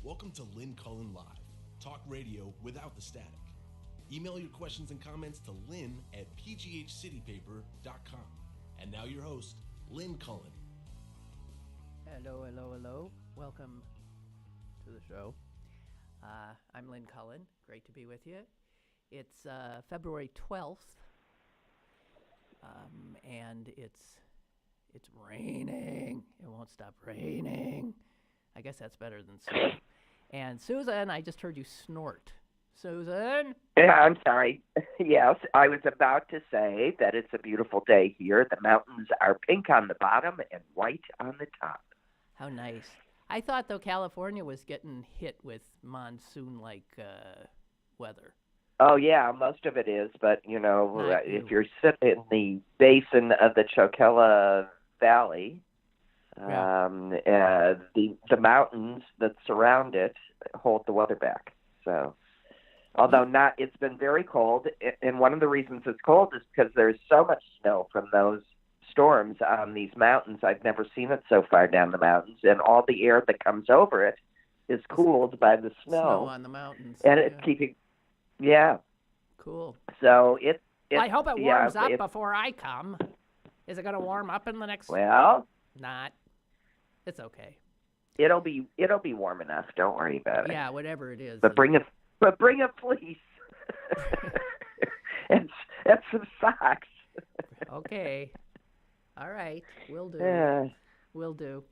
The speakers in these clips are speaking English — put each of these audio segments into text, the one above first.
Welcome to Lynn Cullen Live, talk radio without the static. Email your questions and comments to lynn@pghcitypaper.com. And now your host, Lynn Cullen. Hello. Welcome to the show. I'm Lynn Cullen. Great to be with you. It's February 12th, and it's raining. It won't stop raining. I guess that's better than snow. And Susan, I just heard you snort. Susan? Yeah, I'm sorry. Yes, I was about to say that it's a beautiful day here. The mountains are pink on the bottom and white on the top. How nice. I thought, though, California was getting hit with monsoon-like weather. Oh, yeah, most of it is. But, if you're sitting in the basin of the Chocella Valley, the mountains that surround it hold the weather back. So, although it's been very cold, and one of the reasons it's cold is because there's so much snow from those storms on these mountains. I've never seen it so far down the mountains, and all the air that comes over it is cooled by the snow on the mountains, and it's keeping. Yeah. Cool. So well, I hope it warms up before I come. Is it going to warm up in the next? Well, not. It's okay. It'll be warm enough. Don't worry about it. Yeah, whatever it is. But bring a fleece and some socks. Okay. All right. Will do. Yeah. Will do.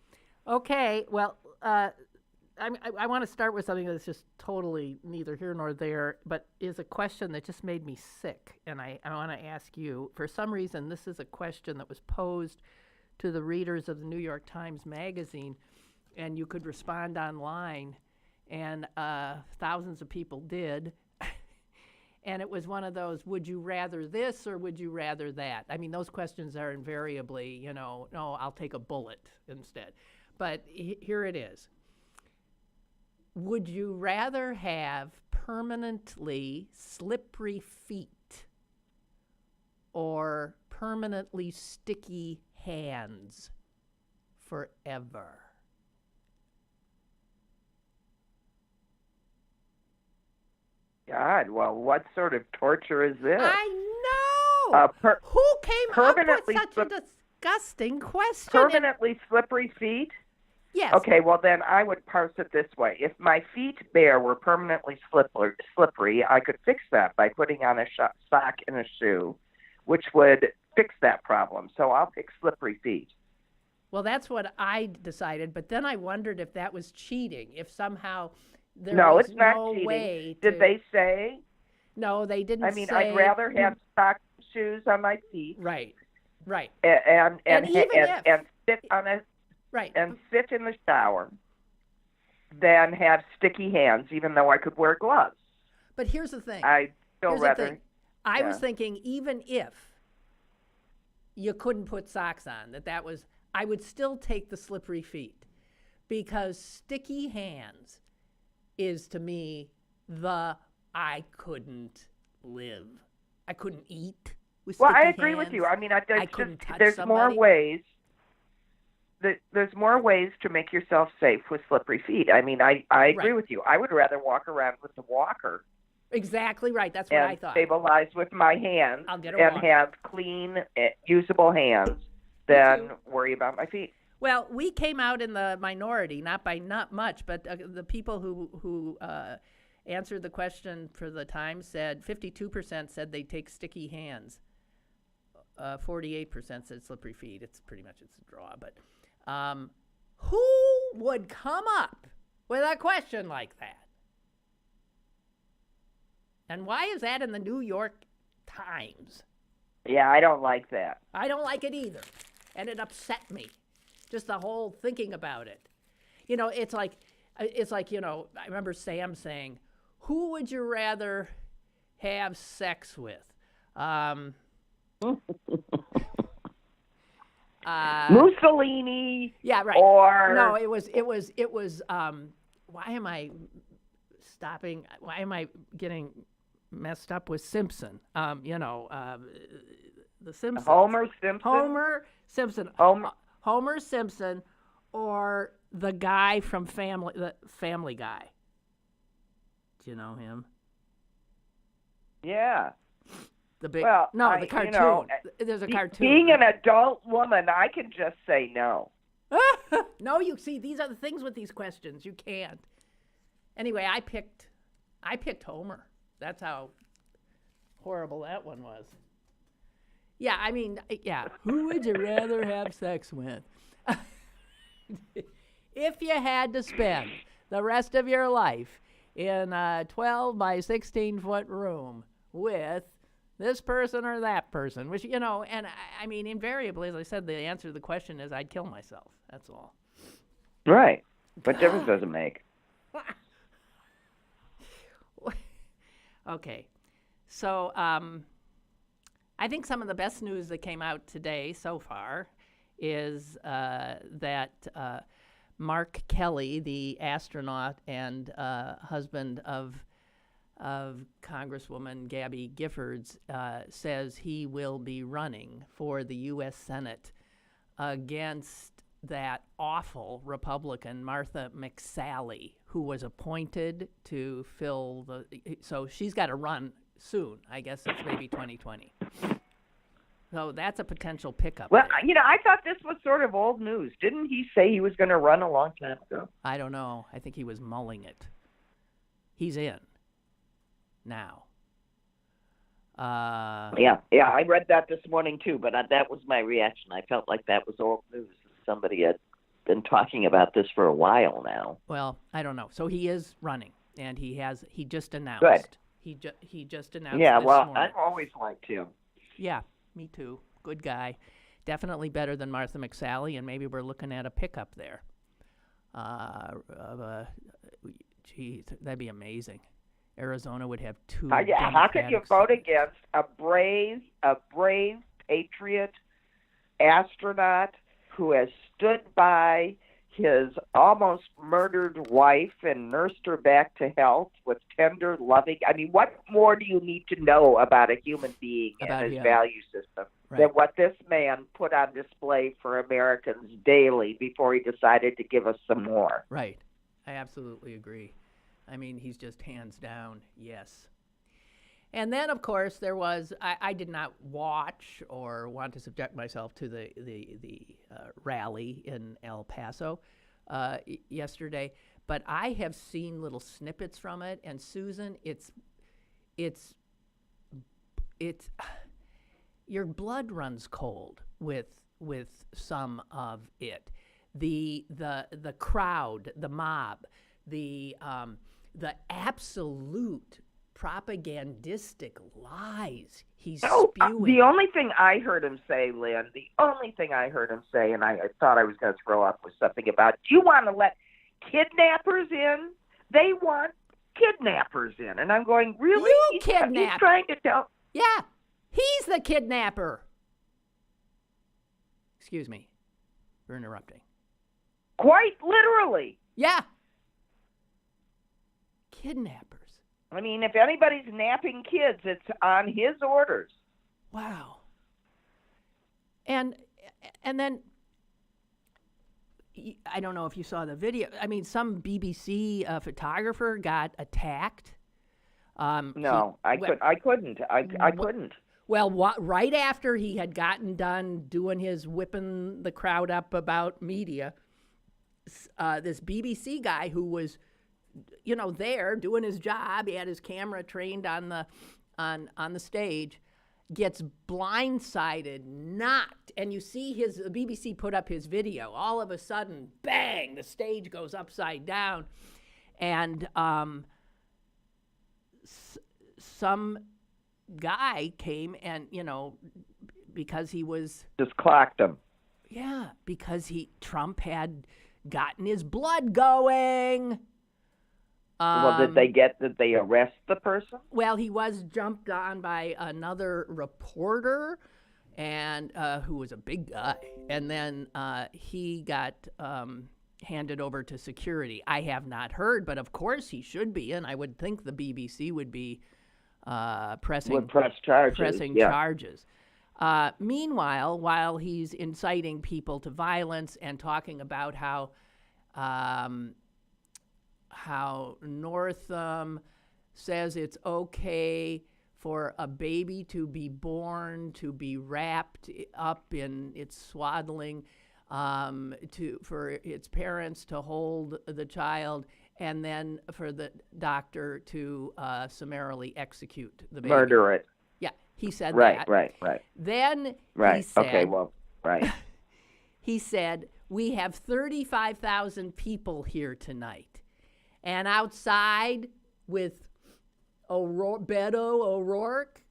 Okay. Well, I want to start with something that's just totally neither here nor there, but is a question that just made me sick. And I want to ask you, for some reason, this is a question that was posed to the readers of the New York Times Magazine, and you could respond online, and thousands of people did. And it was one of those, would you rather this or would you rather that? I mean, those questions are invariably, no, I'll take a bullet instead. But here it is. Would you rather have permanently slippery feet or permanently sticky hands forever? God, well, what sort of torture is this? I know! Who came up with such a disgusting question? Permanently slippery feet? Yes. Okay, well then I would parse it this way. If my feet bare were permanently slippery, I could fix that by putting on a sock and a shoe, which would fix that problem. So I'll pick slippery feet. Well, that's what I decided, but then I wondered if that was cheating, if somehow there was it's not no cheating. way Did they say? No, they didn't say. I mean, I'd rather have socks and shoes on my feet. Right. And sit on a right. and sit in the shower than have sticky hands, even though I could wear gloves. But here's the thing. I I was thinking even if you couldn't put socks on, I would still take the slippery feet, because sticky hands is to me I couldn't live. I couldn't eat with sticky hands. Well, I agree with you. I mean, I couldn't touch there's somebody. more ways. There's more ways to make yourself safe with slippery feet. I mean, I agree with you. I would rather walk around with a walker. Exactly right. That's what I thought. Stabilize with my hands I'll get a and walker. have clean, usable hands than worry about my feet. Well, we came out in the minority, not much, but the people who answered the question for the Times said 52% said they take sticky hands. 48% said slippery feet. It's a draw, but who would come up with a question like that? And why is that in the New York Times? Yeah, I don't like that. I don't like it either. And it upset me. Just the whole thinking about it. It's like, I remember Sam saying, who would you rather have sex with? Mussolini. Yeah, right. Or no, it was. Why am I stopping? Why am I getting messed up with Simpson? The Simpsons. Homer Simpson. Homer Simpson, or the guy from the Family Guy. Do you know him? Yeah. The big Well, the cartoon. There's a cartoon. Being an adult woman, I can just say no. No, you see, these are the things with these questions. You can't. Anyway, I picked Homer. That's how horrible that one was. Yeah, I mean, yeah. Who would you rather have sex with? If you had to spend the rest of your life in a 12 by 16 foot room with this person or that person, which, and I mean, invariably, as I said, the answer to the question is I'd kill myself. That's all. Right. What difference does it make? Okay. So I think some of the best news that came out today so far is that Mark Kelly, the astronaut and husband of Congresswoman Gabby Giffords, says he will be running for the U.S. Senate against that awful Republican Martha McSally, who was appointed to fill so she's got to run soon. I guess it's maybe 2020. So that's a potential pickup. Well, there. I thought this was sort of old news. Didn't he say he was going to run a long time ago? I don't know. I think he was mulling it. He's in now. Yeah, I read that this morning too, but that was my reaction. I felt like that was old news. Somebody had been talking about this for a while now. Well, I don't know. So he is running, and he just announced. Good. He just announced. Yeah, this well, morning. I've always liked him. Yeah, me too. Good guy. Definitely better than Martha McSally, and maybe we're looking at a pickup there. Geez, that'd be amazing. Arizona would have two. How could you vote against a brave patriot astronaut who has stood by his almost murdered wife and nursed her back to health with tender, loving? I mean, what more do you need to know about a human being and his value system than what this man put on display for Americans daily before he decided to give us some more? Right. I absolutely agree. I mean, he's just hands down, yes. And then, of course, there was, I did not watch or want to subject myself to the rally in El Paso yesterday, but I have seen little snippets from it. And Susan, it's your blood runs cold with some of it. The crowd, the mob, the absolute propagandistic lies he's spewing. The only thing I heard him say, Lynn, and I thought I was going to throw up, was something about, do you want to let kidnappers in? They want kidnappers in. And I'm going, really? He's trying to tell. Yeah, he's the kidnapper. Excuse me for interrupting. Quite literally. Yeah. Kidnappers. I mean, if anybody's napping kids, it's on his orders. Wow. And then, I don't know if you saw the video. I mean, some BBC photographer got attacked. No, I couldn't. I couldn't. Well, right after he had gotten done doing his whipping the crowd up about media, this BBC guy who was, there doing his job, he had his camera trained on the stage, gets blindsided, knocked, and you see the BBC put up his video. All of a sudden, bang, the stage goes upside down, and some guy came and, because he was... just clocked him. Yeah, because Trump had gotten his blood going. Well, did they arrest the person? Well, he was jumped on by another reporter, and who was a big guy, and then he got handed over to security. I have not heard, but of course he should be, and I would think the BBC would be pressing charges. Meanwhile, while he's inciting people to violence and talking about how how Northam says it's okay for a baby to be born, to be wrapped up in its swaddling, for its parents to hold the child, and then for the doctor to summarily execute the baby. Murder it. Yeah, he said Right, that. right. Then Right. he said, Okay, well, right. he said, we have 35,000 people here tonight. And outside with Beto O'Rourke,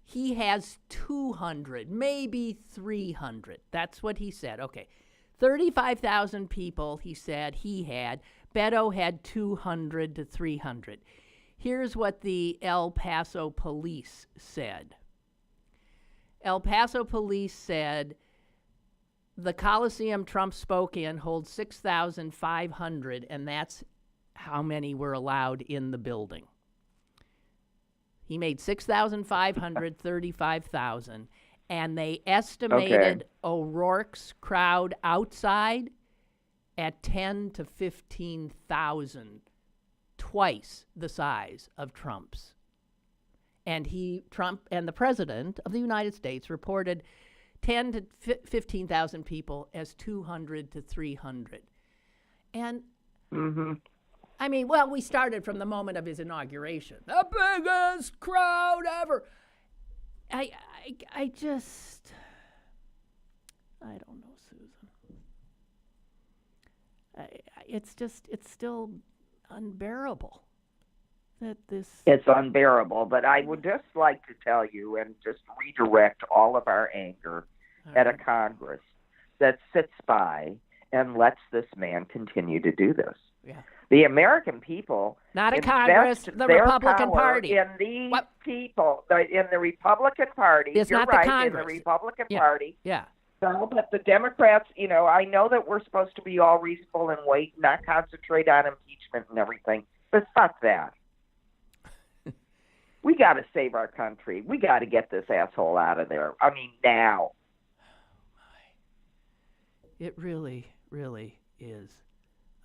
he has 200, maybe 300. That's what he said. Okay. 35,000 people, he said, he had. Beto had 200 to 300. Here's what the El Paso police said. El Paso police said the Coliseum Trump spoke in holds 6,500, and that's how many were allowed in the building. He made 6,500, 35,000, and they estimated O'Rourke's crowd outside at 10 to 15,000, twice the size of Trump's. And Trump and the president of the United States reported 10 to 15,000 people as 200 to 300. And I mean, well, we started from the moment of his inauguration. The biggest crowd ever. I don't know, Susan. It's still unbearable that this. It's unbearable, but I would just like to tell you and just redirect all of our anger at a Congress that sits by and lets this man continue to do this. Yeah. The American people, not a Congress, the Republican Party. In these people, in the Republican Party, it's you're not right, the Congress. In the Republican Party. Yeah. No, but the Democrats, I know that we're supposed to be all reasonable and wait, not concentrate on impeachment and everything, but fuck that. We got to save our country. We got to get this asshole out of there. I mean, now. It really, really is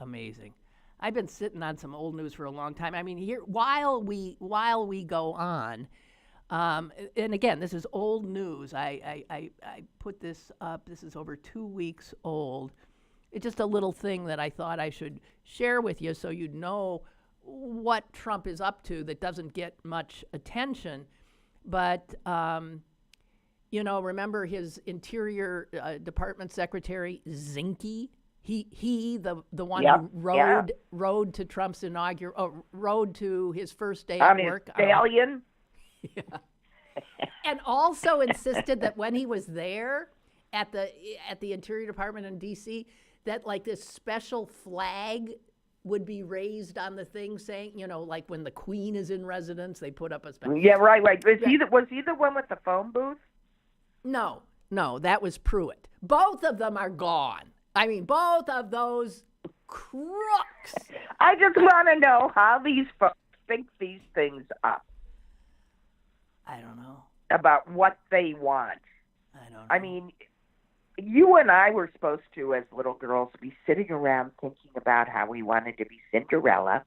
amazing. I've been sitting on some old news for a long time. I mean, here while we go on, and again, this is old news. I put this up. This is over 2 weeks old. It's just a little thing that I thought I should share with you so you'd know what Trump is up to that doesn't get much attention. But, remember his Interior Department Secretary, Zinke? He the one who rode to Trump's rode to his first day at work. Stallion. Yeah. And also insisted that when he was there at the Interior Department in D.C., that like this special flag would be raised on the thing saying, like when the Queen is in residence, they put up a special. Yeah, right. Was he the one with the phone booth? No, that was Pruitt. Both of them are gone. I mean, both of those crooks. I just want to know how these folks think these things up. I don't know. About what they want. I don't know. I mean, you and I were supposed to, as little girls, be sitting around thinking about how we wanted to be Cinderella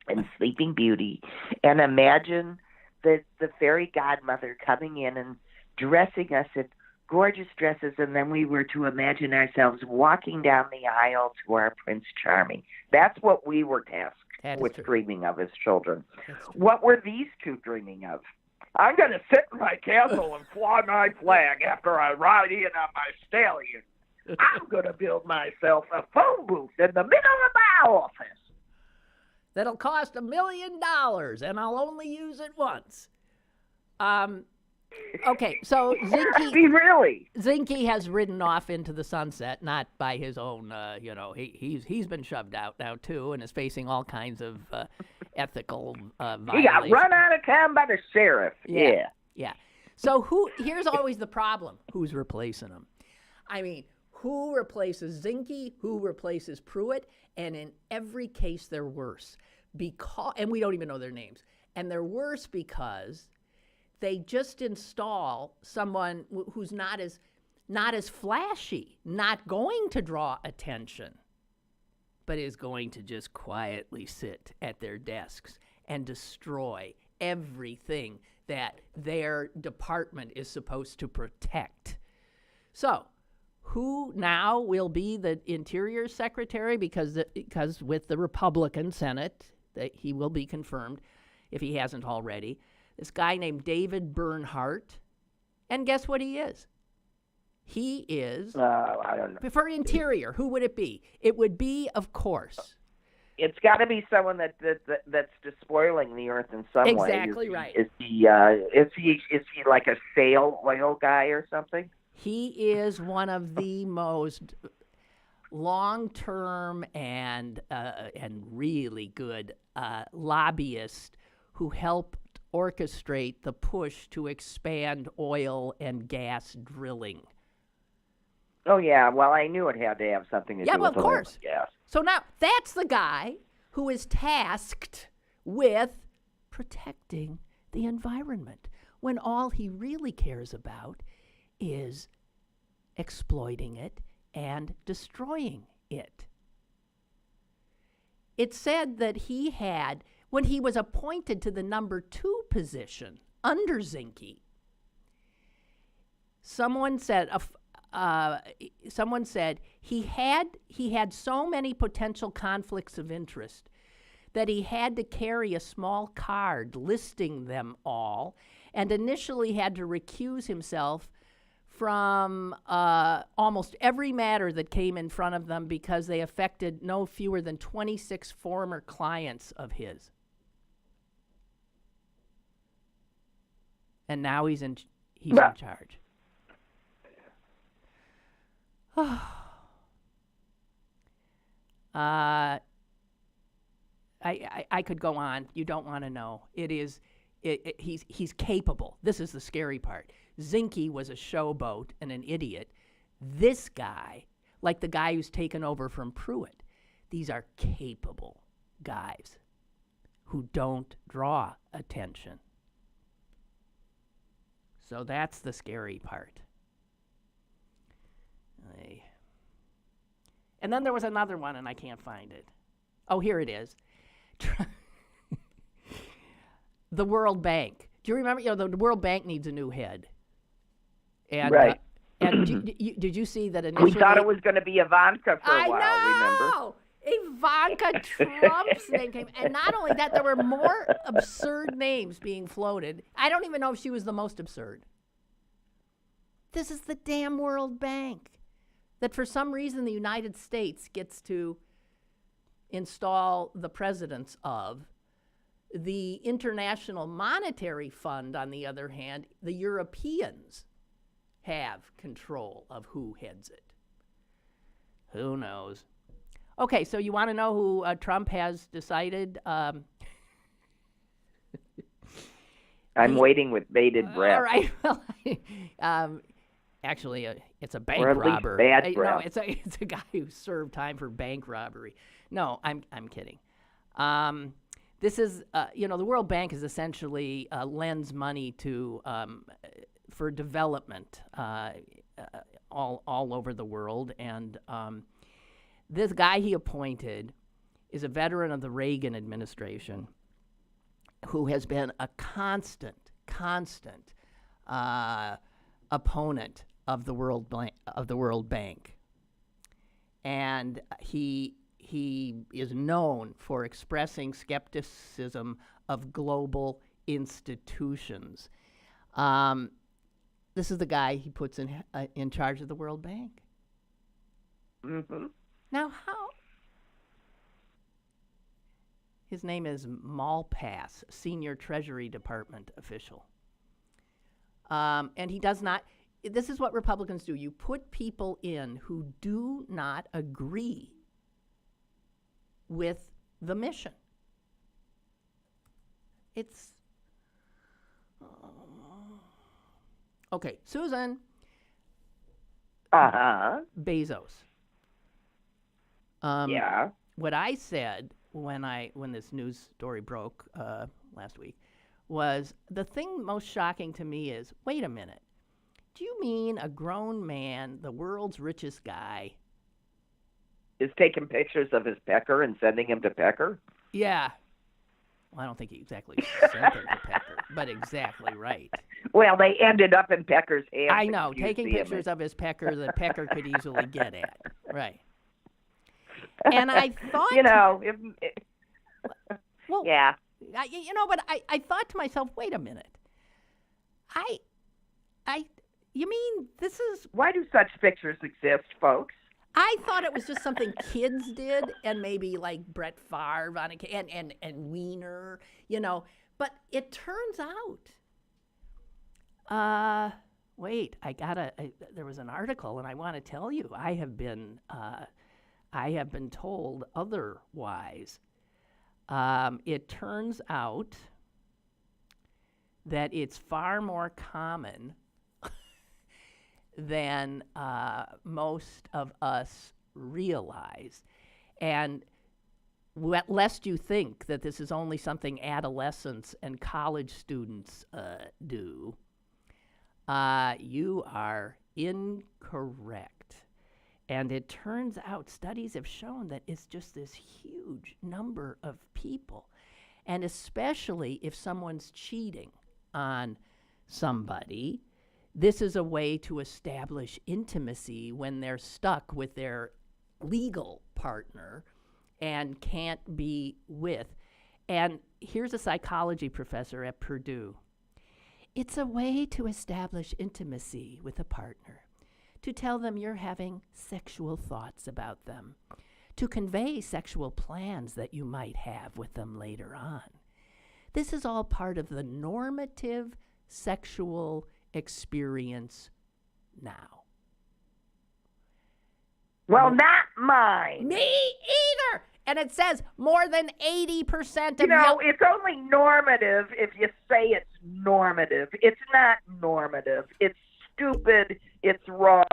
and Sleeping Beauty and imagine the fairy godmother coming in and dressing us in gorgeous dresses, and then we were to imagine ourselves walking down the aisle to our Prince Charming. That's what we were tasked with dreaming of as children. What were these two dreaming of? I'm going to sit in my castle and fly my flag after I ride in on my stallion. I'm going to build myself a phone booth in the middle of my office. That'll cost $1 million, and I'll only use it once. Okay, so Zinke has ridden off into the sunset, not by his own, he's been shoved out now too, and is facing all kinds of ethical violations. He got run out of town by the sheriff. Yeah. So here's always the problem. Who's replacing him? I mean, who replaces Zinke? Who replaces Pruitt? And in every case, they're worse. And we don't even know their names. And they're worse because they just install someone who's not as flashy, not going to draw attention. but is going to just quietly sit at their desks and destroy everything that their department is supposed to protect. So, who now will be the Interior Secretary? Because with the Republican Senate, that he will be confirmed if he hasn't already. This guy named David Bernhardt. And guess what he is? He is, I don't know. For Interior, who would it be? It would be, of course. It's got to be someone that's despoiling the earth in some way. Exactly right. Is he like a shale oil guy or something? He is one of the most long-term and really good lobbyists who helped orchestrate the push to expand oil and gas drilling. Oh, yeah. Well, I knew it had to have something to do with of course. oil and gas. So now that's the guy who is tasked with protecting the environment when all he really cares about is exploiting it and destroying it. It said that he had, when he was appointed to the number 2 position under Zinke, someone said he had so many potential conflicts of interest that he had to carry a small card listing them all, and initially had to recuse himself from almost every matter that came in front of them because they affected no fewer than 26 former clients of his. And now he's in charge. I could go on. You don't want to know. He's capable. This is the scary part. Zinke was a showboat and an idiot. This guy, like the guy who's taken over from Pruitt, these are capable guys who don't draw attention. So that's the scary part. And then there was another one, and I can't find it. Oh, here it is. The World Bank. Do you remember? The World Bank needs a new head. And, right. Did you see that initially? We thought it was going to be Ivanka for a while, remember? Ivanka Trump's name came. And not only that, there were more absurd names being floated. I don't even know if she was the most absurd. This is the damn World Bank that for some reason the United States gets to install the presidents of. The International Monetary Fund, on the other hand, the Europeans have control of who heads it. Who knows? Okay, so you want to know who Trump has decided? I'm waiting with bated breath. All right. Well, actually, it's a bank or at robber. Least bad breath. It's a guy who served time for bank robbery. No, I'm kidding. This is, the World Bank is essentially lends money to for development all over the world, and this guy he appointed is a veteran of the Reagan administration, who has been a constant opponent of the World Bank, and he is known for expressing skepticism of global institutions. This is the guy he puts in charge of the World Bank. Mm-hmm. Now, how? His name is Malpass, Senior Treasury Department official. And he does not. This is what Republicans do. You put people in who do not agree with the mission. It's okay, Susan. Bezos. Yeah. What I said when this news story broke last week was the thing most shocking to me is, wait a minute. Do you mean a grown man, the world's richest guy, is taking pictures of his pecker and sending him to Pecker? Yeah. Well, I don't think he exactly sent him to Pecker, but exactly right. Well, they ended up in Pecker's hands. I know, taking pictures of his pecker that Pecker could easily get at. Right. And I thought... well, yeah. But I thought to myself, wait a minute. You mean this is... Why do such pictures exist, folks? I thought it was just something kids did, and maybe like Brett Favre on and Wiener, But it turns out... wait, there was an article, and I want to tell you, I have been told otherwise. It turns out that it's far more common than most of us realize. And lest you think that this is only something adolescents and college students do, you are incorrect. And it turns out studies have shown that it's just this huge number of people. And especially if someone's cheating on somebody, this is a way to establish intimacy when they're stuck with their legal partner and can't be with. And here's a psychology professor at Purdue. It's a way to establish intimacy with a partner, to tell them you're having sexual thoughts about them, to convey sexual plans that you might have with them later on. This is all part of the normative sexual experience now. Well, not mine. Me either. And it says more than 80% of it's only normative if you say it's normative. It's not normative. It's stupid. It's wrong.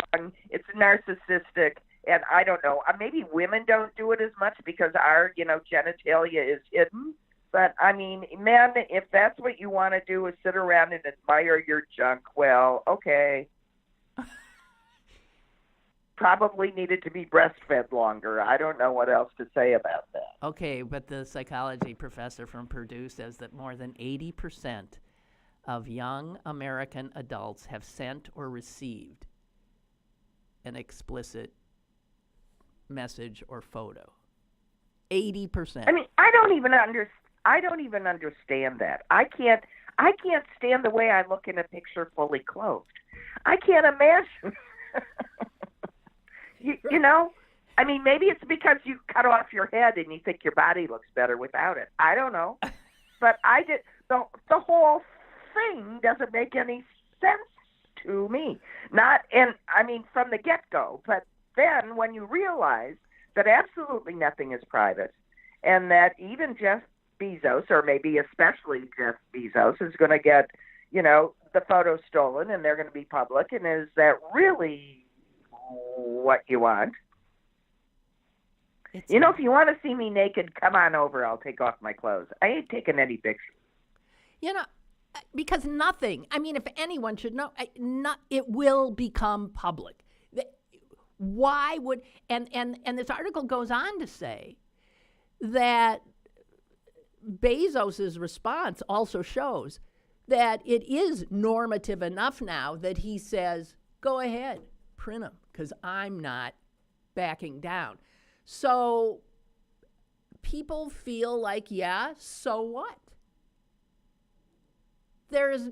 It's narcissistic. And I don't know. Maybe women don't do it as much because our, genitalia is hidden. But, men, if that's what you want to do is sit around and admire your junk, well, okay. Probably needed to be breastfed longer. I don't know what else to say about that. Okay, but the psychology professor from Purdue says that more than 80% of young American adults have sent or received an explicit message or photo. 80%. I don't even understand that. I can't stand the way I look in a picture fully clothed. I can't imagine. Maybe it's because you cut off your head and you think your body looks better without it. I don't know. But the whole thing doesn't make any sense to me. From the get-go. But then when you realize that absolutely nothing is private and that even Jeff Bezos, or maybe especially Jeff Bezos, is going to get, the photos stolen and they're going to be public, and is that really what you want? If you want to see me naked, come on over. I'll take off my clothes. I ain't taking any pictures. Because nothing, if anyone should know, it will become public. Why would, and this article goes on to say that Bezos's response also shows that it is normative enough now that he says, go ahead, print them, because I'm not backing down. So people feel like, yeah, so what?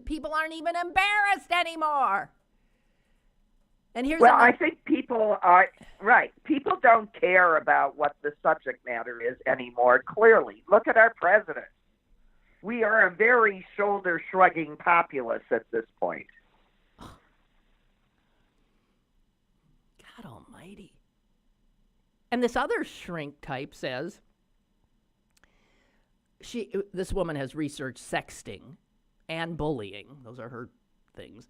People aren't even embarrassed anymore. And I think people are right. People don't care about what the subject matter is anymore. Clearly, look at our president. We are a very shoulder-shrugging populace at this point. God almighty. And this other shrink type says, this woman has researched sexting and bullying. Those are her things.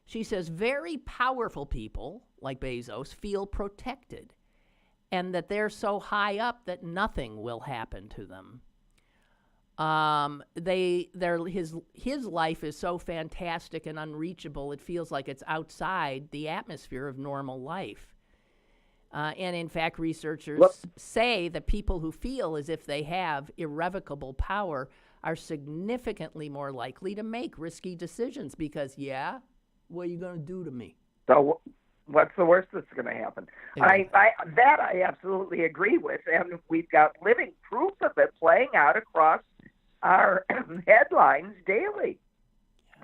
She says very powerful people, like Bezos, feel protected and that they're so high up that nothing will happen to them. His life is so fantastic and unreachable, it feels like it's outside the atmosphere of normal life. And in fact, researchers Look. say that people who feel as if they have irrevocable power are significantly more likely to make risky decisions because, what are you going to do to me? So what's the worst that's going to happen? Exactly. I absolutely agree with, and we've got living proof of it playing out across our headlines daily.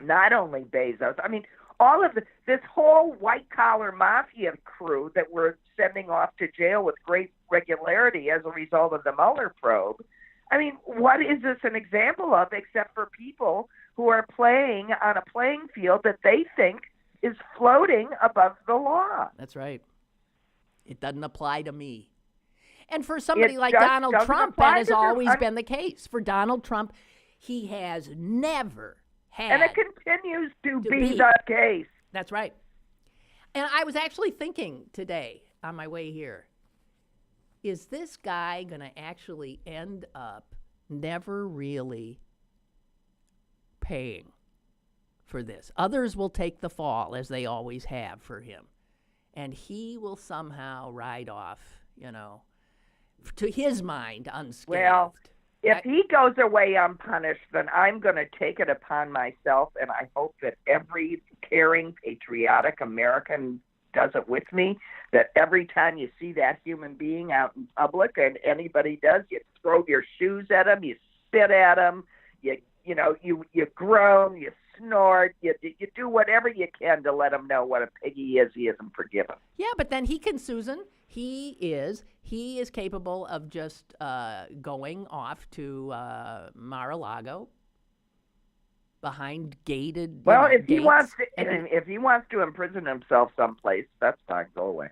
Not only Bezos, I mean, all of this whole white-collar mafia crew that we're sending off to jail with great regularity as a result of the Mueller probe. I mean, what is this an example of except for people who are playing on a playing field that they think is floating above the law? That's right. It doesn't apply to me. And for somebody It like just Donald doesn't Trump, apply that has to them. always been the case. For Donald Trump, he has never had. And it continues to be be. the case. That's right. And I was actually thinking today on my way here, is this guy going to actually end up never really paying for this? Others will take the fall, as they always have for him. And he will somehow ride off, to his mind, unscathed. Well, if he goes away unpunished, then I'm going to take it upon myself, and I hope that every caring, patriotic American does it with me, that every time you see that human being out in public, and anybody does, you throw your shoes at him, you spit at him, you groan, you snort, you do whatever you can to let him know what a pig he isn't forgiven. Yeah, but then he can, Susan. He is capable of just going off to Mar-a-Lago behind gated. Well, gates, if he wants to imprison himself someplace, that's fine. Go away.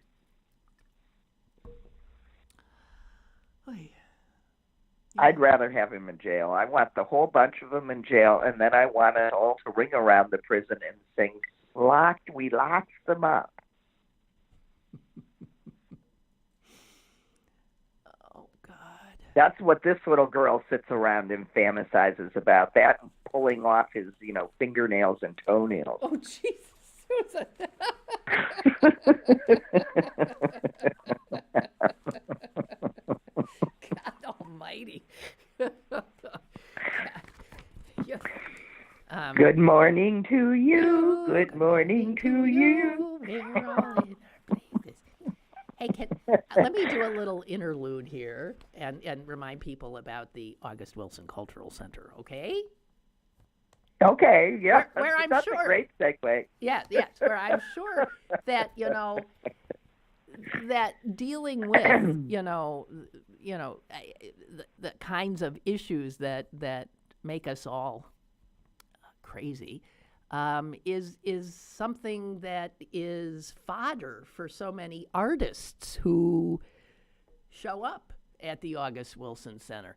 I'd rather have him in jail. I want the whole bunch of them in jail, and then I want us all to ring around the prison and sing, we locked them up. Oh, God. That's what this little girl sits around and fantasizes about, that and pulling off his, fingernails and toenails. Oh, Jesus, Susan. God almighty. Yeah. Good morning to you. Good morning to you. We're all in our places. Hey, let me do a little interlude here and remind people about the August Wilson Cultural Center, okay? Okay, yeah. Where I'm that's sure. a great segue. Yes, where I'm sure that, that dealing with, the kinds of issues that make us all crazy is something that is fodder for so many artists who show up at the August Wilson Center.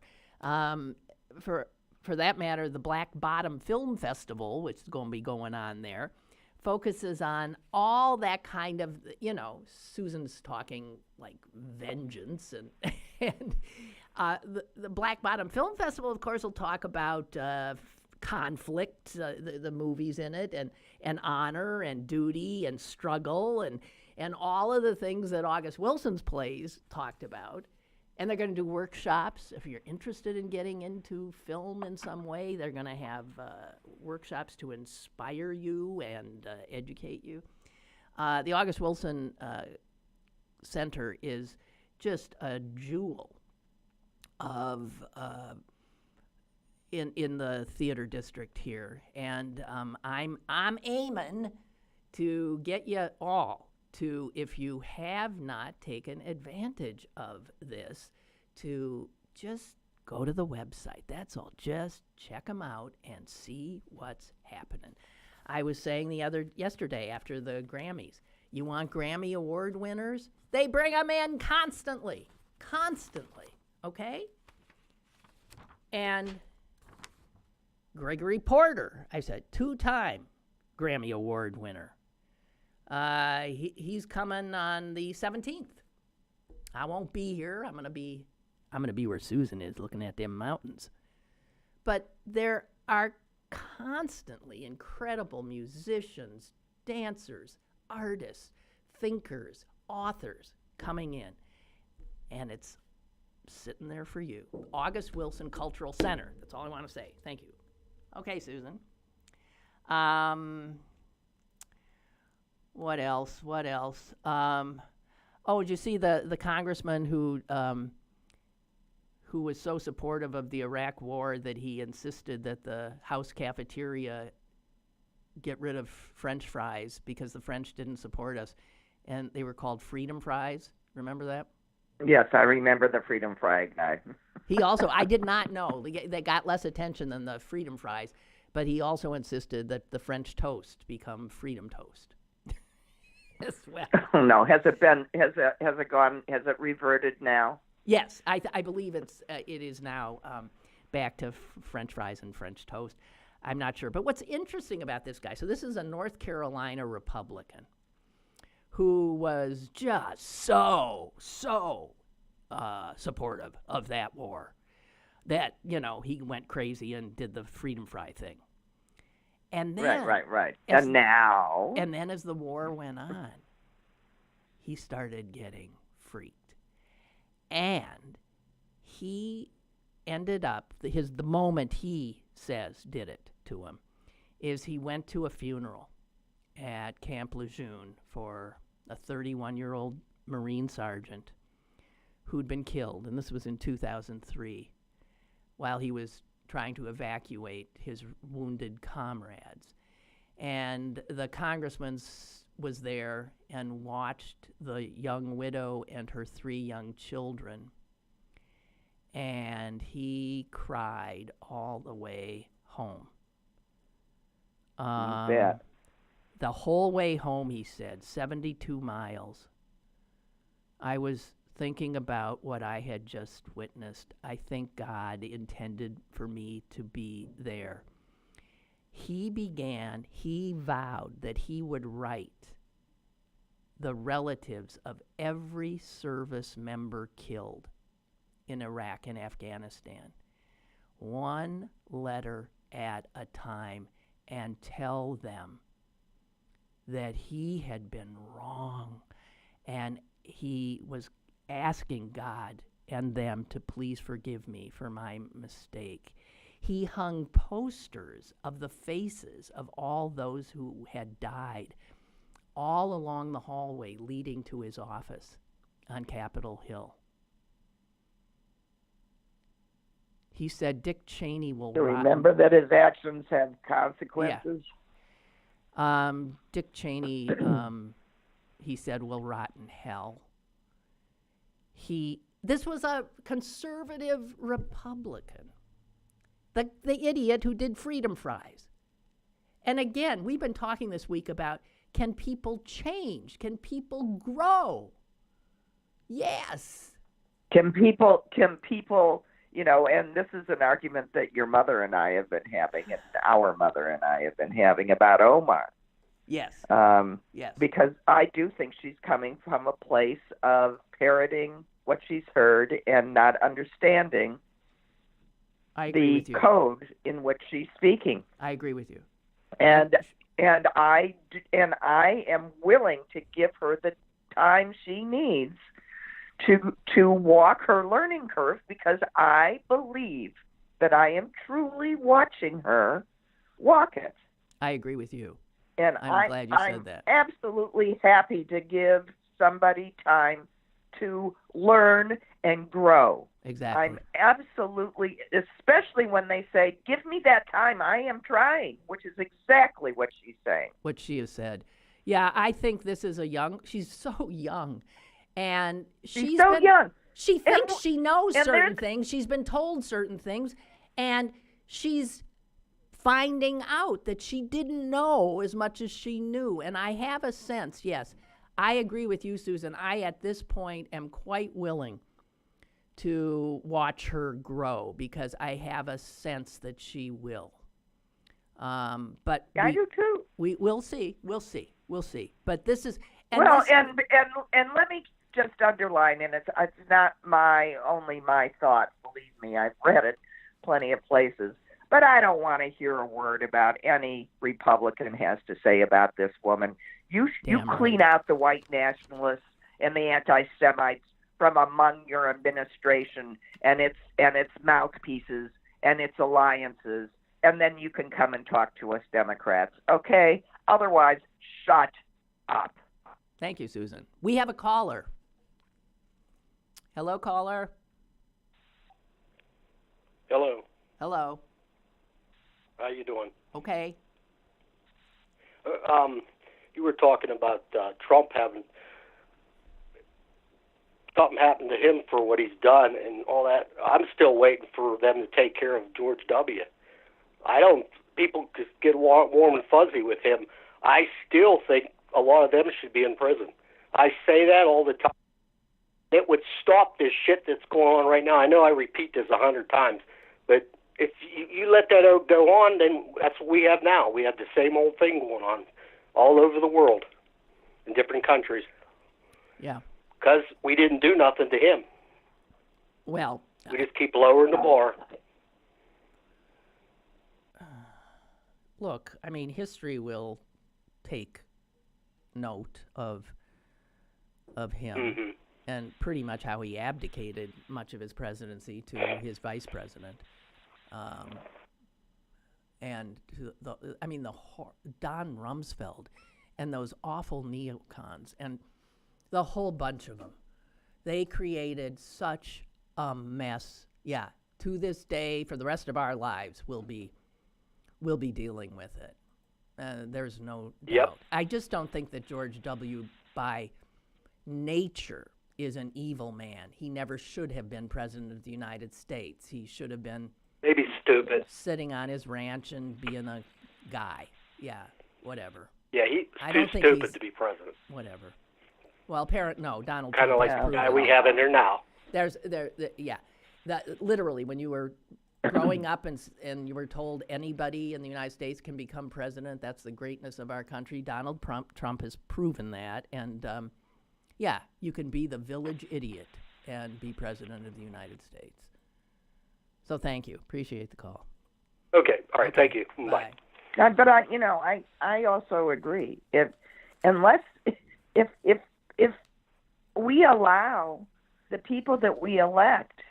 For that matter, the Black Bottom Film Festival, which is going to be going on there, focuses on all that kind of, Susan's talking like vengeance, and the Black Bottom Film Festival, of course, will talk about conflict, the movies in it, and honor and duty and struggle and all of the things that August Wilson's plays talked about. And they're going to do workshops. If you're interested in getting into film in some way, they're going to have workshops to inspire you and educate you. The August Wilson Center is just a jewel of in the theater district here, and I'm aiming to get you all to, if you have not taken advantage of this, to just go to the website. That's all. Just check them out and see what's happening. I was saying yesterday after the Grammys, you want Grammy Award winners? They bring them in constantly, okay? And Gregory Porter, I said, 2-time Grammy Award winner. He's coming on the 17th. I won't be here. I'm gonna be where Susan is, looking at them mountains. But there are constantly incredible musicians, dancers, artists, thinkers, authors coming in, and it's sitting there for you. August Wilson Cultural Center. That's all I want to say. Thank you. Okay, Susan. What else? Did you see the congressman who was so supportive of the Iraq War that he insisted that the House cafeteria get rid of French fries because the French didn't support us, and they were called freedom fries. Remember that? Yes, I remember the freedom fry guy. He also, I did not know, they got less attention than the freedom fries, but he also insisted that the French toast become freedom toast. As well. No, has it reverted now? Yes, I believe it is now back to French fries and French toast. I'm not sure. But what's interesting about this guy, so this is a North Carolina Republican who was just so supportive of that war that, he went crazy and did the freedom fry thing. And then, right. And then as the war went on, he started getting freaked. And he ended up, the moment he says did it to him, is he went to a funeral at Camp Lejeune for a 31-year-old Marine sergeant who'd been killed, and this was in 2003, while he was trying to evacuate his wounded comrades. And the congressman was there and watched the young widow and her 3 young children, and he cried all the way home. The whole way home, he said, 72 miles, I was thinking about what I had just witnessed. I think God intended for me to be there. He vowed that he would write the relatives of every service member killed in Iraq and Afghanistan, one letter at a time, and tell them that he had been wrong, and he was asking God and them to please forgive me for my mistake. He hung posters of the faces of all those who had died all along the hallway leading to his office on Capitol Hill. He said Dick Cheney will to remember that his actions have consequences. Yeah. Dick Cheney, he said, will rot in hell. This was a conservative Republican, the idiot who did freedom fries. And again, we've been talking this week about, can people change? Can people grow? Yes. Can people, and this is an argument that your mother and I have been having, and our mother and I have been having about Omar. Yes. Yes. Because I do think she's coming from a place of parroting what she's heard and not understanding the code in which she's speaking. I agree with you. And I am willing to give her the time she needs to walk her learning curve, because I believe that I am truly watching her walk it. I agree with you. And I'm glad you said that. I'm absolutely happy to give somebody time to learn and grow. Exactly. I'm absolutely, especially when they say, give me that time, I am trying, which is exactly what she's saying. What she has said. Yeah, I think this is she's so young. And she's so young. She thinks she knows certain things. She's been told certain things. And she's finding out that she didn't know as much as she knew. And I have a sense, yes, I agree with you, Susan. I, at this point, am quite willing to watch her grow, because I have a sense that she will. But I do too. We'll see. But this is... And let me just underline, and it's not only my thought, believe me, I've read it plenty of places, but I don't want to hear a word about any Republican has to say about this woman. You clean out the white nationalists and the anti-Semites from among your administration and its mouthpieces and its alliances, and then you can come and talk to us Democrats, okay? Otherwise, shut up. Thank you, Susan. We have a caller. Hello, caller. Hello. Hello. How you doing? Okay. You were talking about Trump having something happen to him for what he's done and all that. I'm still waiting for them to take care of George W. People just get warm and fuzzy with him. I still think a lot of them should be in prison. I say that all the time. It would stop this shit that's going on right now. I know I repeat this 100 times, but if you let that go on, then that's what we have now. We have the same old thing going on all over the world in different countries. Yeah. Because we didn't do nothing to him. Well, we just keep lowering the bar. Look, I mean, history will take note of him and pretty much how he abdicated much of his presidency to his vice president. And Don Rumsfeld and those awful neocons and the whole bunch of them, they created such a mess. Yeah, to this day, for the rest of our lives, we'll be dealing with it. There's no doubt. I just don't think that George W. by nature is an evil man. He never should have been president of the United States. He should have been maybe stupid, sitting on his ranch and being a guy. Yeah, whatever. Yeah, he's too stupid to be president. Whatever. Well, Donald Trump. Kind of like the guy we have in there now. Literally, when you were growing up and you were told anybody in the United States can become president, that's the greatness of our country. Donald Trump has proven that. And, you can be the village idiot and be president of the United States. So thank you. Appreciate the call. Okay. All right. Thank you. Bye. But I also agree. If we allow the people that we elect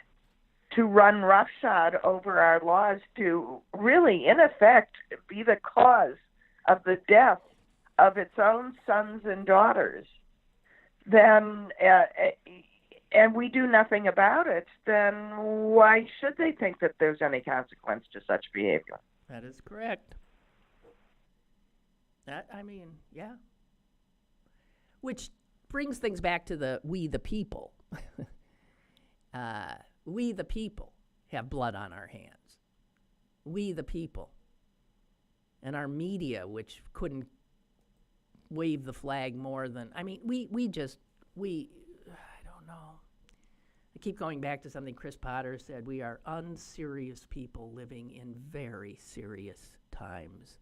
to run roughshod over our laws, to really, in effect, be the cause of the death of its own sons and daughters, then, and we do nothing about it, then why should they think that there's any consequence to such behavior? That is correct. Which brings things back to we the people. We the people have blood on our hands. We the people. And our media, which couldn't wave the flag more than, I don't know. I keep going back to something Chris Potter said. We are unserious people living in very serious times.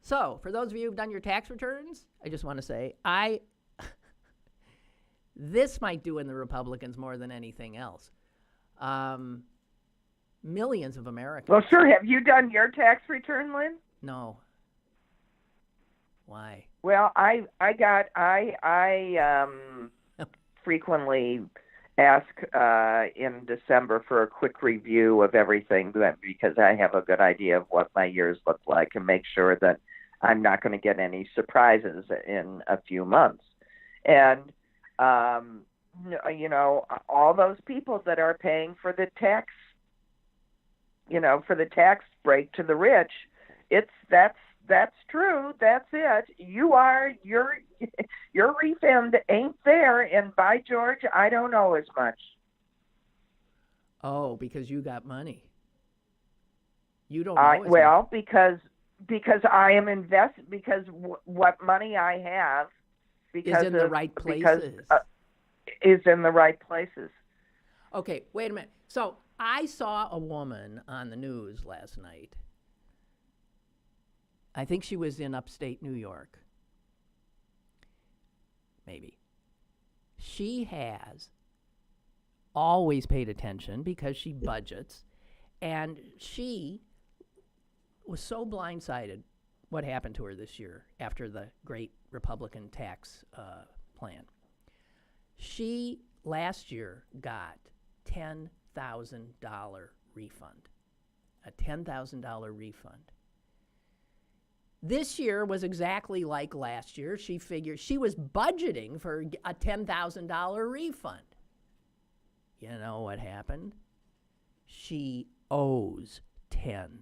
So, for those of you who've done your tax returns, I just want to say, this might do in the Republicans more than anything else. Millions of Americans. Well, sure. Have you done your tax return, Lynn? No. Why? Well, I frequently ask in December for a quick review of everything, because I have a good idea of what my years look like and make sure that I'm not going to get any surprises in a few months. And all those people that are paying for the tax, for the tax break to the rich, that's true. That's it. Your refund ain't there, and by George, I don't know as much. Oh, because you got money. You don't know as much. Because I am invested. Because what money I have, is in the right places. Is in the right places. Okay, wait a minute. So I saw a woman on the news last night. I think she was in upstate New York. Maybe. She has always paid attention because she budgets, and she was so blindsided what happened to her this year after the great Republican tax plan. She last year got $10,000 refund, a $10,000 refund. This year was exactly like last year. She figured she was budgeting for a $10,000 refund. You know what happened? She owes $10,000.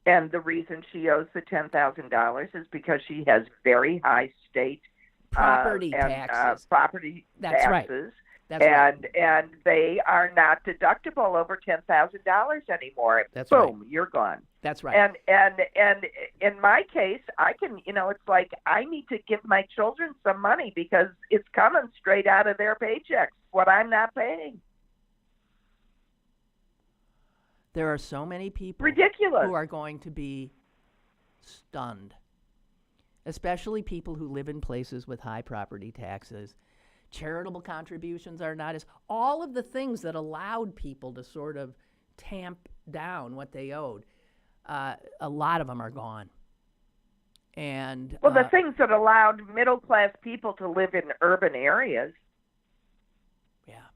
And the reason she owes the $10,000 is because she has very high state property taxes. Property That's taxes. Right. That's right. And they are not deductible over $10,000 anymore. That's Boom, right. You're gone. That's right. And in my case, I can, it's like I need to give my children some money because it's coming straight out of their paychecks, what I'm not paying. There are so many people Ridiculous. who are going to be stunned, especially people who live in places with high property taxes. Charitable contributions are not as, all of the things that allowed people to sort of tamp down what they owed, a lot of them are gone. And well, the things that allowed middle-class people to live in urban areas. Yeah.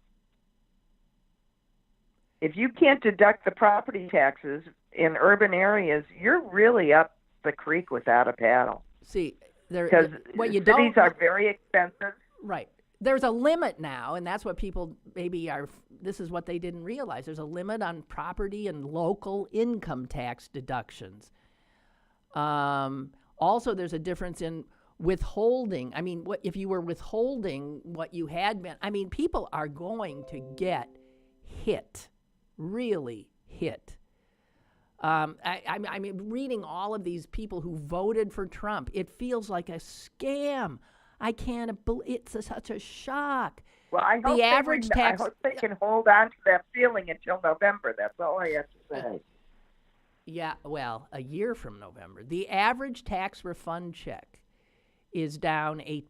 If you can't deduct the property taxes in urban areas, you're really up the creek without a paddle. See, because cities are very expensive. Right. There's a limit now, and that's what people maybe are, this is what they didn't realize. There's a limit on property and local income tax deductions. Also, there's a difference in withholding. I mean, if you were withholding what you had been, I mean, people are going to get hit, really hit. I mean, reading all of these people who voted for Trump, it feels like a scam. I can't believe it's such a shock. Well, I hope I hope they can hold on to that feeling until November. That's all I have to say. Yeah, well, a year from November. The average tax refund check is down 8%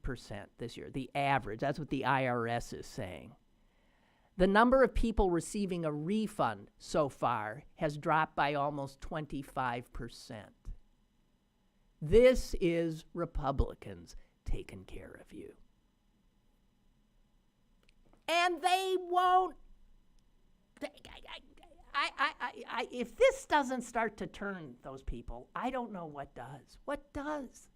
this year. The average, that's what the IRS is saying. The number of people receiving a refund so far has dropped by almost 25%. This is Republicans taking care of you. And they won't. If this doesn't start to turn those people, I don't know what does. What does?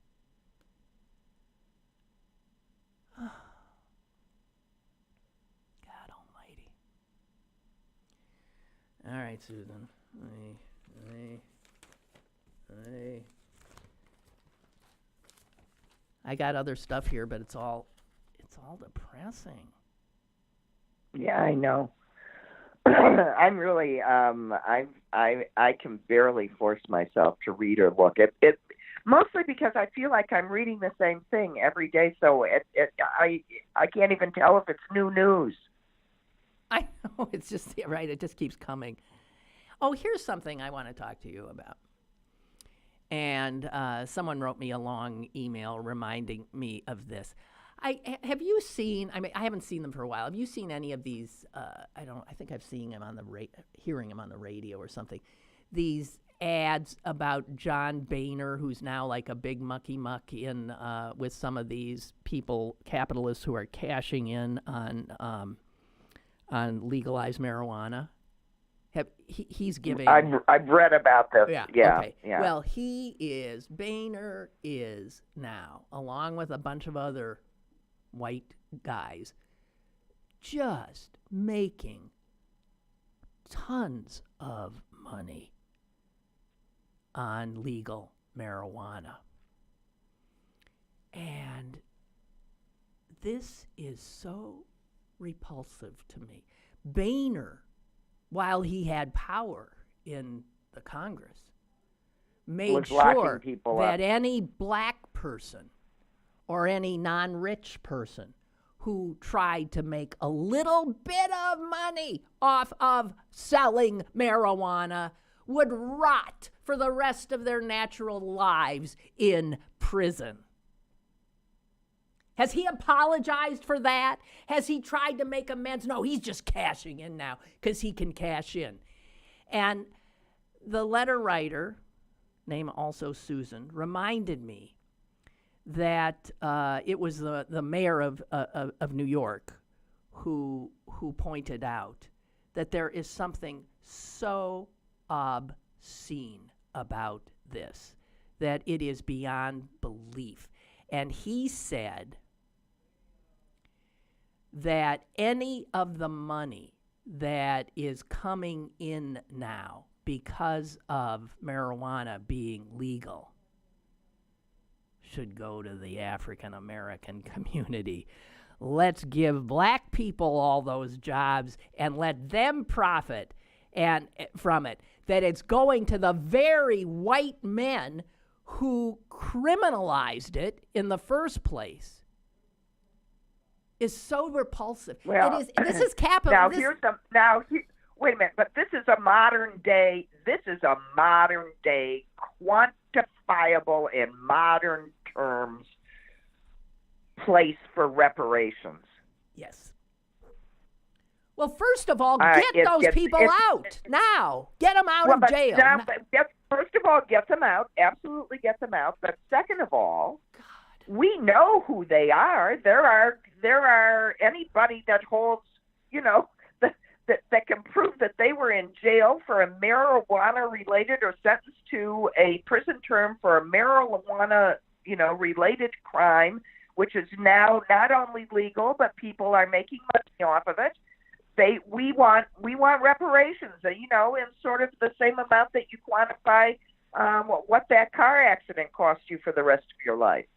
God almighty. All right, Susan. I got other stuff here, but it's all depressing. Yeah, I know. I'm really I can barely force myself to read or look. It mostly because I feel like I'm reading the same thing every day, so I can't even tell if it's new news. I know, it's just right. It just keeps coming. Oh, here's something I want to talk to you about. And someone wrote me a long email reminding me of this. Have you seen? I mean, I haven't seen them for a while. Have you seen any of these? I think I've seen them on hearing them on the radio or something. These ads about John Boehner, who's now like a big mucky muck in with some of these people, capitalists who are cashing in on legalized marijuana. He's giving. I've read about this. Yeah. Okay. Yeah. Well, Boehner is now, along with a bunch of other white guys, just making tons of money on legal marijuana. And this is so repulsive to me. Boehner, while he had power in the Congress, made sure that any black person or any non-rich person who tried to make a little bit of money off of selling marijuana would rot for the rest of their natural lives in prison. Has he apologized for that? Has he tried to make amends? No, he's just cashing in now because he can cash in. And the letter writer, name also Susan, reminded me that it was the mayor of New York who pointed out that there is something so obscene about this that it is beyond belief. And he said that any of the money that is coming in now because of marijuana being legal should go to the African American community. Let's give black people all those jobs and let them profit and from it. That it's going to the very white men who criminalized it in the first place is so repulsive. Well, this is capital. Wait a minute, but this is a modern day quantifiable in modern terms place for reparations. Yes. Well, first of all, get those people out now. Get them out of jail. First of all, get them out. Absolutely get them out. But second of all, we know who they are. There are anybody that holds, that can prove that they were in jail for a marijuana-related or sentenced to a prison term for a marijuana-related crime, which is now not only legal, but people are making money off of it. We want reparations, in sort of the same amount that you quantify what that car accident cost you for the rest of your life.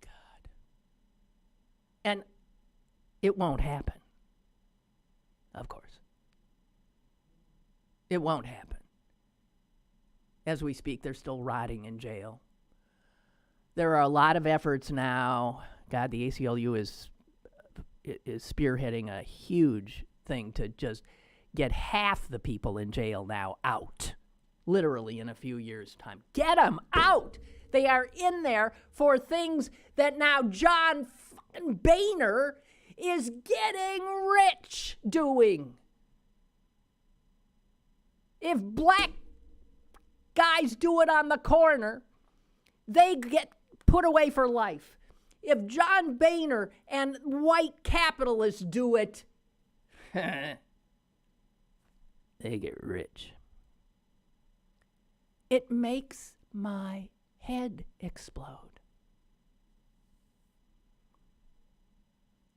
God. And it won't happen. Of course. It won't happen. As we speak, they're still rotting in jail. There are a lot of efforts now. God, the ACLU is spearheading a huge thing to just get half the people in jail now out, literally in a few years' time. Get them out! They are in there for things that now John fucking Boehner is getting rich doing. If black guys do it on the corner, they get put away for life. If John Boehner and white capitalists do it, they get rich. It makes my head explode.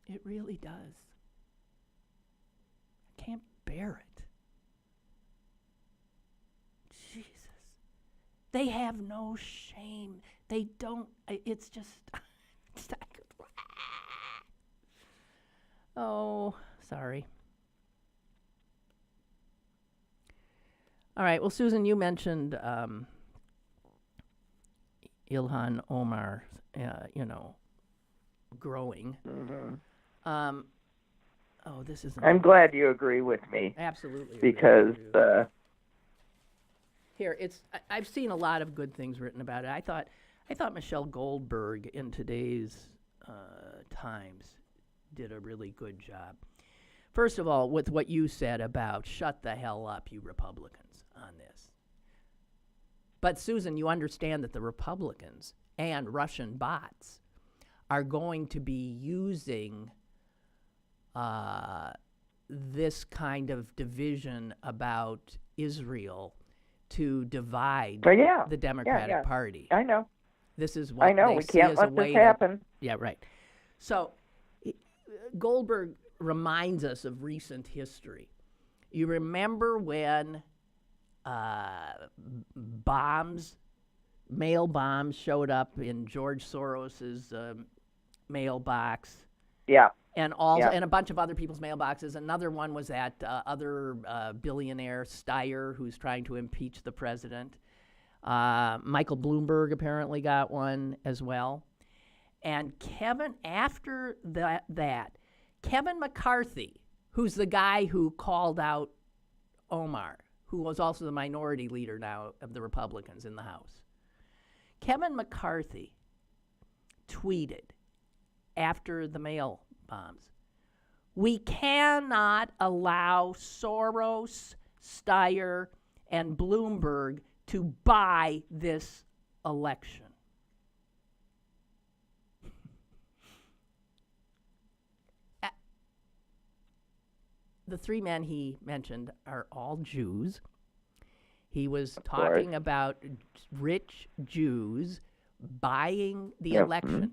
It really does. I can't bear it. Jesus. They have no shame. They don't, it's just, oh, sorry. All right, well, Susan, you mentioned Ilhan Omar, growing. Mm-hmm. This is. I'm glad you agree with me. Absolutely. Because here, I've seen a lot of good things written about it. I thought Michelle Goldberg in today's Times did a really good job. First of all, with what you said about shut the hell up, you Republicans, on this. But Susan, you understand that the Republicans and Russian bots are going to be using this kind of division about Israel to divide the Democratic Party. I know. This is what they we see can't as let a way this happen. Yeah, right. So Goldberg reminds us of recent history. You remember when mail bombs showed up in George Soros's mailbox. Yeah. And also, and a bunch of other people's mailboxes. Another one was that other billionaire Steyer, who's trying to impeach the president. Michael Bloomberg apparently got one as well. And after that, Kevin McCarthy, who's the guy who called out Omar, who was also the minority leader now of the Republicans in the House. Kevin McCarthy tweeted after the mail bombs, "We cannot allow Soros, Steyer, and Bloomberg to buy this election. The three men he mentioned are all Jews. He was talking about rich Jews buying the election.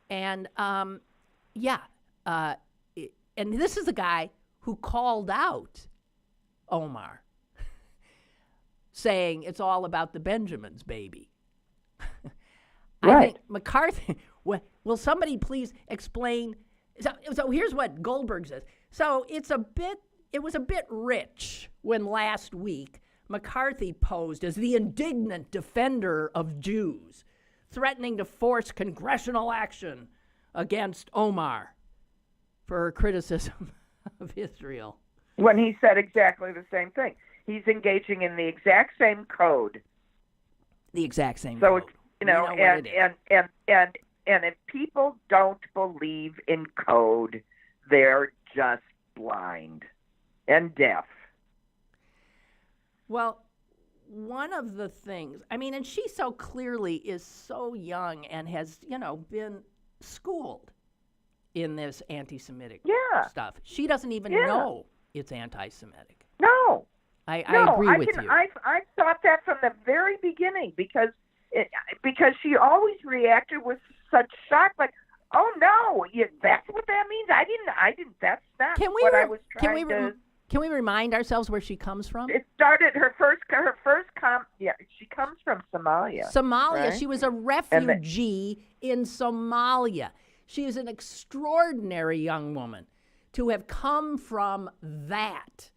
And, and this is the guy who called out Omar, saying it's all about the Benjamins, baby. I think McCarthy, will somebody please explain? So here's what Goldberg says. So it was a bit rich when last week McCarthy posed as the indignant defender of Jews, threatening to force congressional action against Omar for her criticism of Israel. When he said exactly the same thing. He's engaging in the exact same code. The exact same code. So, and if people don't believe in code, they're just blind and deaf. Well, one of the things, and she so clearly is so young and has, been schooled in this anti-Semitic stuff. She doesn't even know it's anti-Semitic. No. I agree with you. I thought that from the very beginning because she always reacted with such shock, like, oh no, that's what that means. I didn't. That's not what I was trying to. Can we remind ourselves where she comes from? It started she comes from Somalia. Somalia. Right? She was a refugee in Somalia. She is an extraordinary young woman to have come from that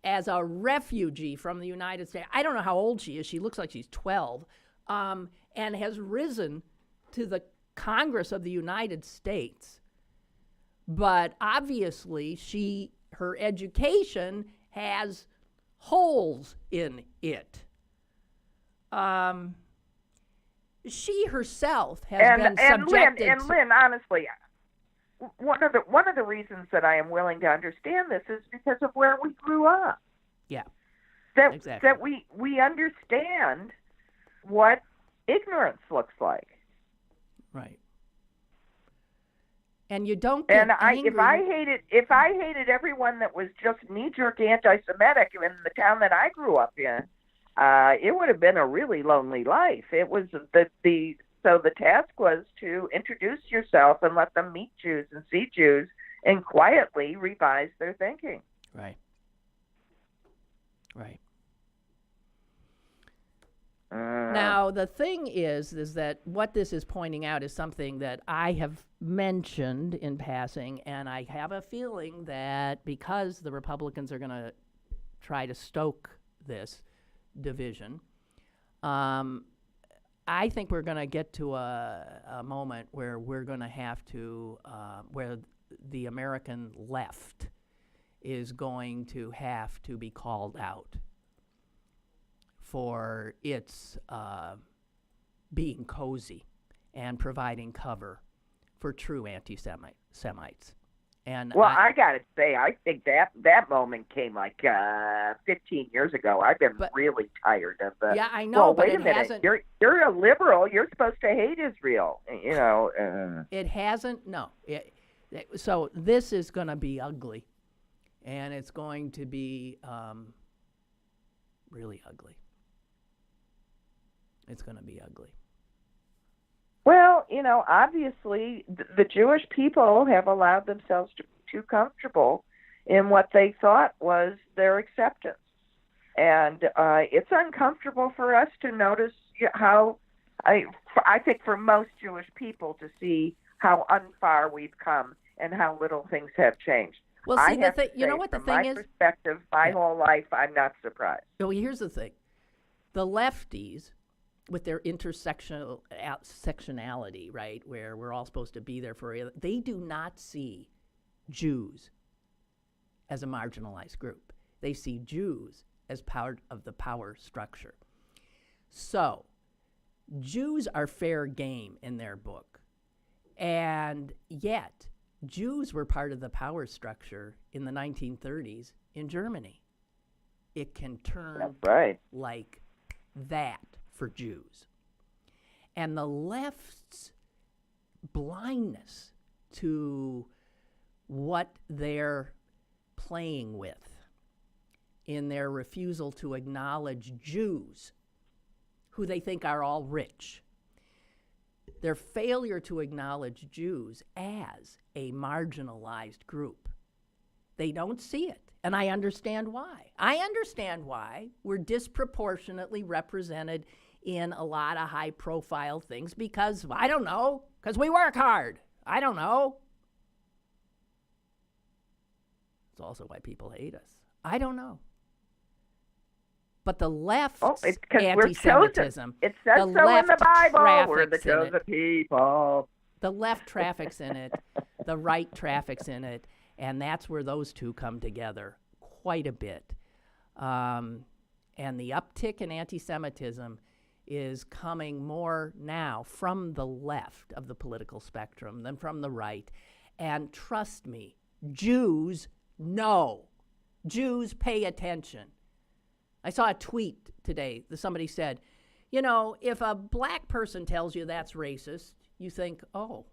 as a refugee from the United States. I don't know how old she is. She looks like she's 12, and has risen to the Congress of the United States. But obviously, her education has holes in it. She herself has been subjected to... Lynn, honestly, one of the reasons that I am willing to understand this is because of where we grew up. Yeah, exactly. That we understand what ignorance looks like. Right. And you don't get angry. If I hated everyone that was just knee-jerk anti-Semitic in the town that I grew up in, it would have been a really lonely life. It was so the task was to introduce yourself and let them meet Jews and see Jews and quietly revise their thinking. Right. Right. Now, the thing is that what this is pointing out is something that I have mentioned in passing, and I have a feeling that because the Republicans are going to try to stoke this division, I think we're going to get to a moment where we're going to have to, where the American left is going to have to be called out for its being cozy and providing cover for true anti-Semites. And I got to say, I think that moment came like 15 years ago. I've been really tired of the. Yeah, I know, but wait a minute. Hasn't. You're a liberal. You're supposed to hate Israel. It hasn't. No. So this is going to be ugly, and it's going to be really ugly. It's going to be ugly. Well, obviously the Jewish people have allowed themselves to be too comfortable in what they thought was their acceptance. And it's uncomfortable for us to notice how, I think for most Jewish people to see how unfar we've come and how little things have changed. Well, see, you know what the thing is? From my perspective, my whole life, I'm not surprised. Well, here's the thing. The lefties, with their intersectionality, right, where we're all supposed to be there for, they do not see Jews as a marginalized group. They see Jews as part of the power structure. So, Jews are fair game in their book. And yet, Jews were part of the power structure in the 1930s in Germany. it can turn That's right. like that for Jews. And the left's blindness to what they're playing with in their refusal to acknowledge Jews, who they think are all rich. Their failure to acknowledge Jews as a marginalized group. They don't see it. And I understand why. I understand why we're disproportionately represented in a lot of high-profile things because, I don't know, because we work hard. I don't know. It's also why people hate us. I don't know. But the left's anti-Semitism, it says so in the Bible, we're the chosen people. The left traffics in it, the right traffics in it, and that's where those two come together quite a bit. And the uptick in anti-Semitism is coming more now from the left of the political spectrum than from the right. And trust me, Jews know. Jews pay attention. I saw a tweet today that somebody said, you know, if a black person tells you that's racist, you think, oh.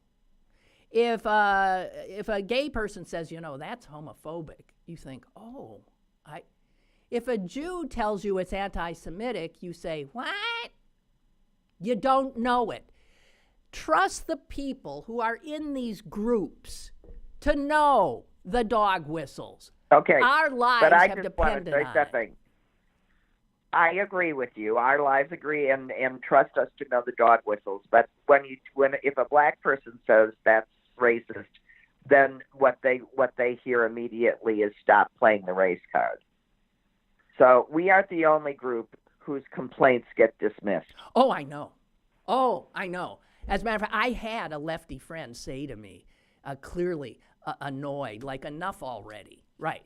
If a gay person says, you know, that's homophobic, you think, oh. If a Jew tells you it's anti-Semitic, you say, what? You don't know it. Trust the people who are in these groups to know the dog whistles. Okay, our lives but I have just want depended to say on something. it. I agree with you. Our lives agree, and trust us to know the dog whistles. But if a black person says that's racist, then what they hear immediately is stop playing the race card. So we aren't the only group whose complaints get dismissed. Oh, I know. As a matter of fact, I had a lefty friend say to me, clearly annoyed, like, enough already. Right.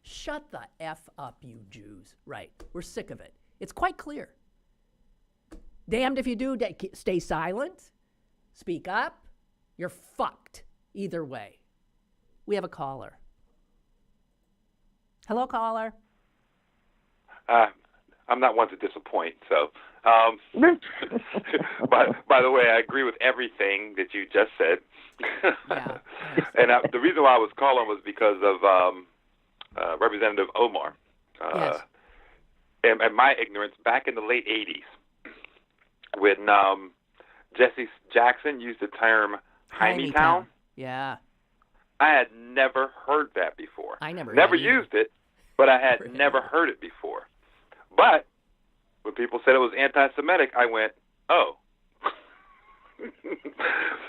Shut the F up, you Jews. Right. We're sick of it. It's quite clear. Damned if you do, stay silent, speak up, you're fucked either way. We have a caller. Hello, caller. I'm not one to disappoint, so. By the way, I agree with everything that you just said. Yeah. And the reason why I was calling was because of Representative Omar. Yes. And my ignorance back in the late 80s when Jesse Jackson used the term Hymietown. Yeah. I had never heard that before. I never used it, but I had never heard it before. But when people said it was anti-Semitic, I went, oh.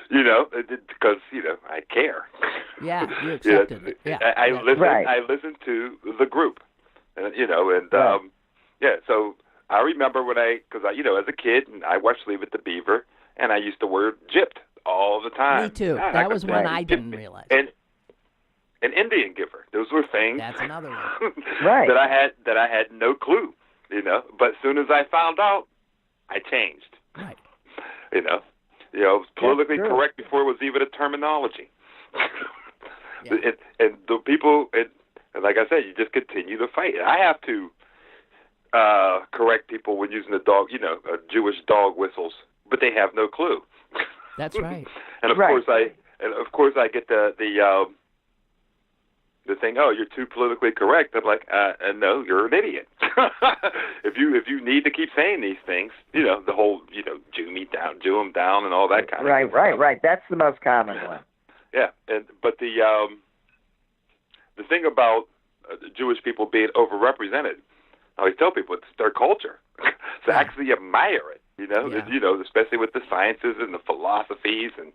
Because, I care. Yeah, you accepted it. Yeah. I listened to the group, and so I remember because as a kid, I watched Leave It to Beaver, and I used the word gypped all the time. Me too. That was one I didn't realize. And an Indian giver. Those were things. That's another one. Right. that I had no clue, But as soon as I found out, I changed. Right. It was politically correct before it was even a terminology. Yeah. And the people, and like I said, you just continue to fight. I have to correct people when using the dog, Jewish dog whistles, but they have no clue. That's right. And of course I get the thing, oh, you're too politically correct. I'm like, no, you're an idiot. If you need to keep saying these things, the whole, Jew them down and all that kind of stuff. Right. That's the most common one. Yeah, but the thing about Jewish people being overrepresented, I always tell people it's their culture. So actually admire it, especially with the sciences and the philosophies and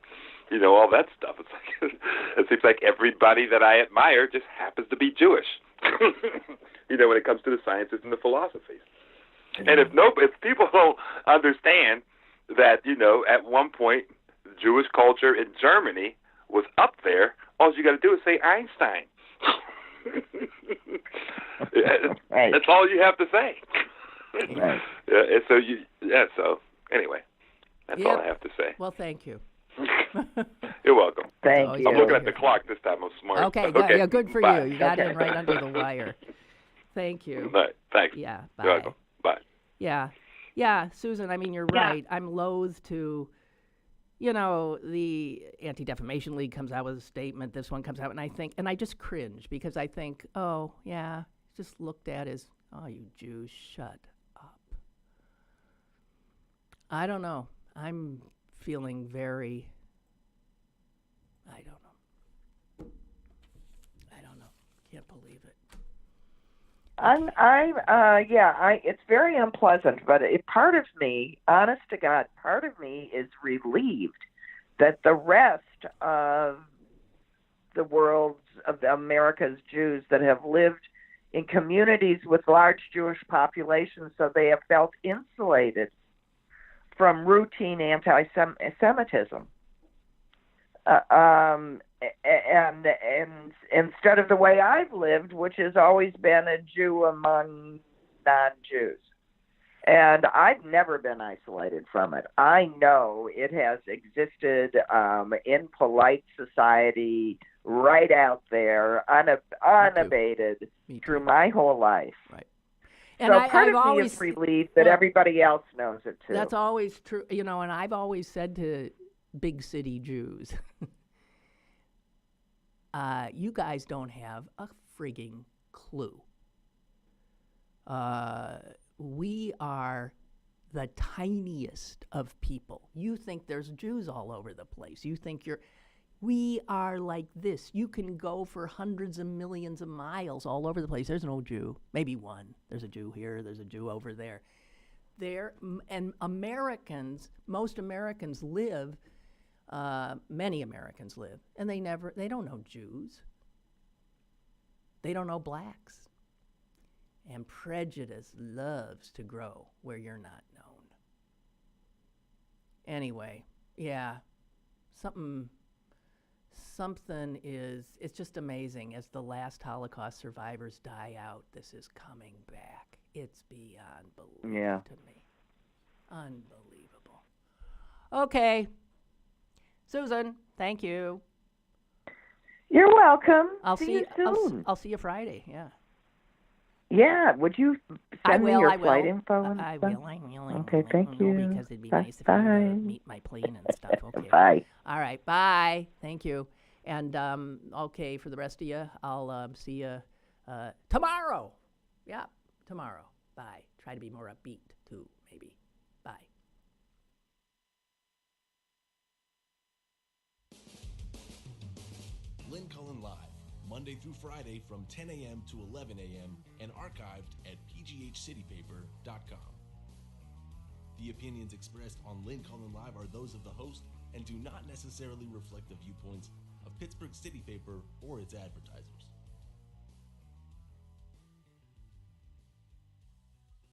all that stuff. It's like it seems like everybody that I admire just happens to be Jewish. When it comes to the sciences and the philosophies. Mm-hmm. And if people don't understand that, at one point Jewish culture in Germany was up there, all you got to do is say Einstein. Right. That's all you have to say. Right. So anyway, that's all I have to say. Well, thank you. You're welcome. Thank you. I'm looking at the clock this time. I'm smart. Okay, good for you. You got in right under the wire. Thank you. All right. Thanks. Yeah, bye. You're welcome. Bye. Yeah, Susan, I mean, you're right. I'm loath to, the Anti-Defamation League comes out with a statement, this one comes out, and I just cringe because I think, oh, yeah, just looked at as, oh, you Jews, shut up. I don't know. I'm feeling very, I don't know. Can't believe it. It's very unpleasant, but part of me, honest to God, part of me is relieved that the rest of the world's, of America's Jews that have lived in communities with large Jewish populations, so they have felt insulated from routine anti-Semitism. And instead of the way I've lived, which has always been a Jew among non-Jews. And I've never been isolated from it. I know it has existed in polite society, right out there, unabated through my whole life. Right. And so part of me is relieved that everybody else knows it too. That's always true, and I've always said to big city Jews, you guys don't have a frigging clue. We are the tiniest of people. You think there's Jews all over the place. You think we are like this. You can go for hundreds of millions of miles all over the place. There's no Jew, maybe one. There's a Jew here, there's a Jew over there. And most Americans live, many Americans live, and they don't know Jews. They don't know blacks. And prejudice loves to grow where you're not known. Anyway, yeah, something it's just amazing. As the last Holocaust survivors die out, this is coming back. It's beyond belief to me. Unbelievable. Okay. Susan, thank you. You're welcome. See you soon. I'll see you Friday, yeah. Yeah, would you send me your flight info? I will. Okay, thank you. Because it'd be nice if you meet my plane and stuff. Okay. Bye. All right, bye. Thank you. And, okay, for the rest of you, I'll see you tomorrow. Yeah, tomorrow. Bye. Try to be more upbeat, too, maybe. Bye. Lynn Cullen Live, Monday through Friday from 10 a.m. to 11 a.m. and archived at pghcitypaper.com. The opinions expressed on Lynn Cullen Live are those of the host and do not necessarily reflect the viewpoints of Pittsburgh City Paper or its advertisers.